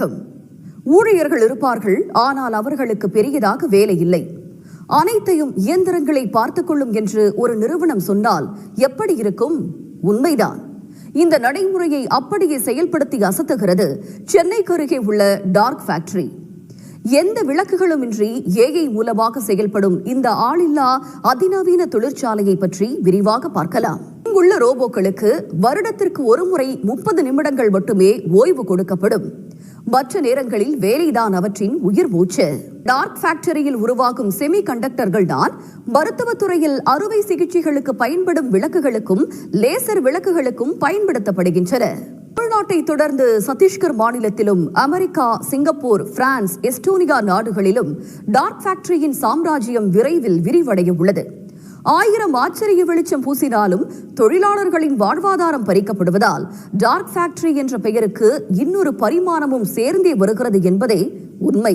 வணக்கம். ஊழியர்கள் இருப்பார்கள், ஆனால் அவர்களுக்கு பெரியதாக வேலை இல்லை. அனைத்தையும் இயந்திரங்களை பார்த்துக் கொள்ளும் என்று ஒரு நிறுவனம் சொன்னால் எப்படி இருக்கும்? உண்மைதான். இந்த நடைமுறையை அப்படியே செயல்படுத்தி அசத்துகிறது சென்னைக்கு அருகே உள்ள டார்க் ஃபேக்டரி. எந்த விளக்குகளும் இன்றி ஏஐ மூலமாக செயல்படும் இந்த ஆளில்லா அதிநவீன தொழிற்சாலையை பற்றி விரிவாக பார்க்கலாம். இங்குள்ள ரோபோக்களுக்கு வருடத்திற்கு ஒரு முறை 30 நிமிடங்கள் மட்டுமே ஓய்வு கொடுக்கப்படும். மற்ற நேரங்களில் வேலைதான் அவற்றின் உயிர் மூச்சு. டார்க் ஃபேக்டரியில் உருவாகும் செமி கண்டக்டர்கள் தான் மருத்துவத்துறையில் அறுவை சிகிச்சைகளுக்கு பயன்படும் விளக்குகளுக்கும் லேசர் விளக்குகளுக்கும் பயன்படுத்தப்படுகின்றன. தமிழ்நாட்டை தொடர்ந்து சத்தீஸ்கர் மாநிலத்திலும் அமெரிக்கா, சிங்கப்பூர், பிரான்ஸ், எஸ்டோனியா நாடுகளிலும் டார்க் ஃபேக்டரியின் சாம்ராஜ்யம் விரைவில் விரிவடைய உள்ளது. 1000 ஆச்சரிய வெளிச்சம் பூசினாலும் தொழிலாளர்களின் வாழ்வாதாரம் பறிக்கப்படுவதால் டார்க் ஃபேக்டரி என்ற பெயருக்கு இன்னொரு பரிமாணமும் சேர்ந்தே வருகிறது என்பதே உண்மை.